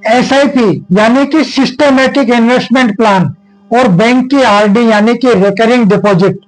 SIP यानी कि systematic investment plan और बैंक की आरडी यानी कि रिकरिंग डिपॉजिट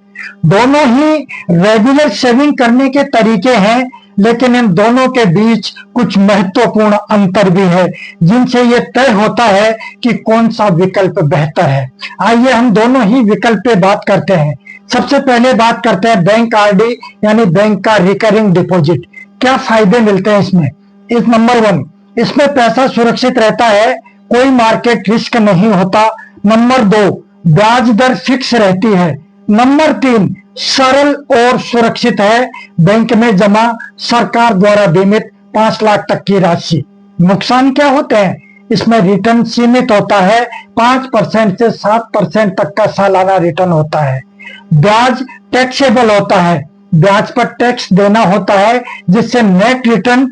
दोनों ही रेगुलर सेविंग करने के तरीके हैं, लेकिन इन दोनों के बीच कुछ महत्वपूर्ण अंतर भी है जिनसे यह तय होता है कि कौन सा विकल्प बेहतर है। आइए हम दोनों ही विकल्प पे बात करते हैं। सबसे पहले बात करते हैं बैंक आरडी यानी बैंक का रिकरिंग डिपॉजिट। क्या फायदे मिलते हैं इसमें? इस नंबर 1, इसमें पैसा सुरक्षित रहता है, कोई मार्केट रिस्क नहीं होता। नंबर 2, ब्याज दर फिक्स रहती है। नंबर 3, सरल और सुरक्षित है, बैंक में जमा, सरकार द्वारा बीमित 5 लाख तक की राशि। नुकसान क्या होते हैं? इसमें रिटर्न सीमित होता है, 5% से 7% तक का सालाना रिटर्न होता है। ब्याज टैक्सेबल होता है, ब्याज पर टैक्स देना होता है जिससे नेट रिटर्न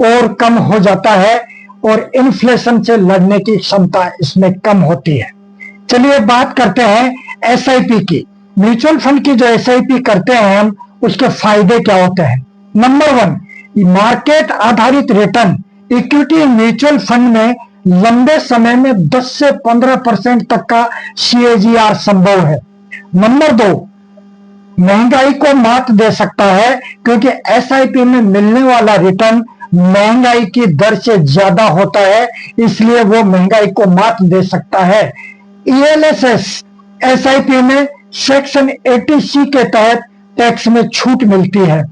और कम हो जाता है और इन्फ्लेशन से लड़ने की क्षमता इसमें कम होती है। चलिए बात करते हैं एसआईपी की। म्यूचुअल फंड की जो एसआईपी करते हैं हम, उसके फायदे क्या होते हैं? नंबर 1, मार्केट आधारित रिटर्न। इक्विटी म्यूचुअल फंड में लंबे समय में 10 से 15% तक का सीएजीआर संभव है। नंबर 2, महंगाई को मात दे सकता है क्योंकि एसआईपी में मिलने वाला रिटर्न महंगाई की दर से ज्यादा होता है, इसलिए वो महंगाई को मात दे सकता है। ईएलएसएस एसआईपी में सेक्शन 80C के तहत टैक्स में छूट मिलती है।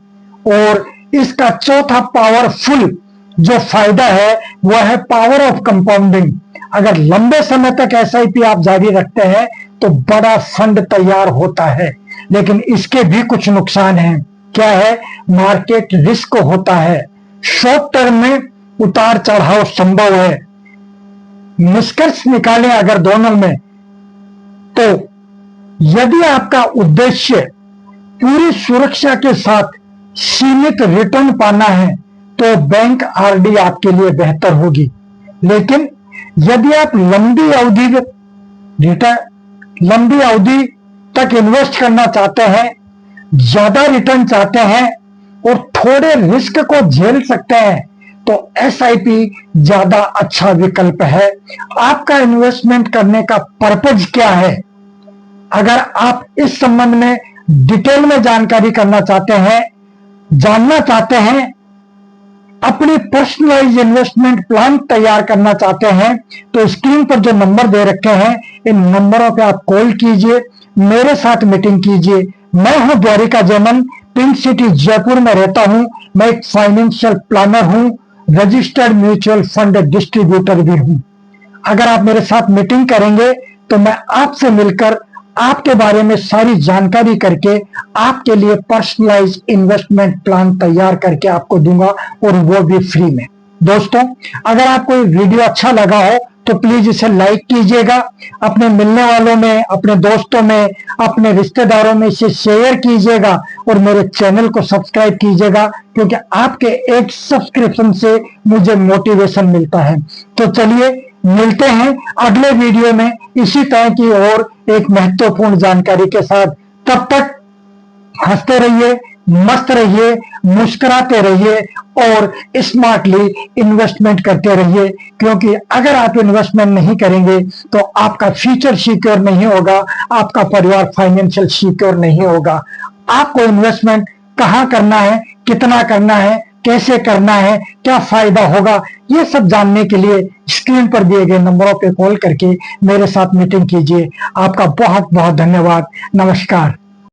और इसका चौथा पावरफुल जो फायदा है वह है पावर ऑफ कंपाउंडिंग। अगर लंबे समय तक एसआईपी आप जारी रखते हैं तो बड़ा फंड तैयार होता है, लेकिन इसके भी कुछ नुकसान हैं। क्या है? मार्केट रिस्क होता है, शॉर्ट टर्म में उतार चढ़ाव संभव है। निष्कर्ष निकालें अगर दोनों में, तो यदि आपका उद्देश्य पूरी सुरक्षा के साथ सीमित रिटर्न पाना है तो बैंक आरडी आपके लिए बेहतर होगी। लेकिन यदि आप लंबी अवधि तक इन्वेस्ट करना चाहते हैं, ज्यादा रिटर्न चाहते हैं और थोड़े रिस्क को झेल सकते हैं, तो एसआईपी ज्यादा अच्छा विकल्प है। आपका इन्वेस्टमेंट करने का पर्पज क्या है? अगर आप इस संबंध में डिटेल में जानकारी करना चाहते हैं, जानना चाहते हैं, अपनी पर्सनलाइज इन्वेस्टमेंट प्लान तैयार करना चाहते हैं, तो स्क्रीन पर जो नंबर दे रखे हैं इन नंबरों पे आप कॉल कीजिए, मेरे साथ मीटिंग कीजिए। मैं हूं द्वारिका जैमन, पिंक सिटी जयपुर में रहता हूं। मैं एक फाइनेंशियल प्लानर हूं, रजिस्टर्ड म्यूचुअल फंड डिस्ट्रीब्यूटर भी हूं। अगर आप मेरे साथ मीटिंग करेंगे तो मैं आपसे मिलकर आपके बारे में सारी जानकारी करके आपके लिए पर्सनलाइज इन्वेस्टमेंट प्लान तैयार करके आपको दूंगा, और वो भी फ्री में। दोस्तों, अगर आपको ये वीडियो अच्छा लगा हो तो प्लीज इसे लाइक कीजिएगा, अपने मिलने वालों में, अपने दोस्तों में, अपने रिश्तेदारों में इसे शेयर कीजिएगा और मेरे चैनल को सब्सक्राइब कीजिएगा, क्योंकि आपके एक सब्सक्रिप्शन से मुझे मोटिवेशन मिलता है। तो चलिए मिलते हैं अगले वीडियो में इसी तरह की और एक महत्वपूर्ण जानकारी के साथ। तब तक हंसते रहिए, मस्त रहिए, मुस्कुराते रहिए और स्मार्टली इन्वेस्टमेंट करते रहिए, क्योंकि अगर आप इन्वेस्टमेंट नहीं करेंगे तो आपका फ्यूचर सिक्योर नहीं होगा, आपका परिवार फाइनेंशियल सिक्योर नहीं होगा। आपको इन्वेस्टमेंट कहाँ करना है, कितना करना है, कैसे करना है, क्या फायदा होगा, ये सब जानने के लिए स्क्रीन पर दिए गए नंबरों पे कॉल करके मेरे साथ मीटिंग कीजिए। आपका बहुत बहुत धन्यवाद। नमस्कार।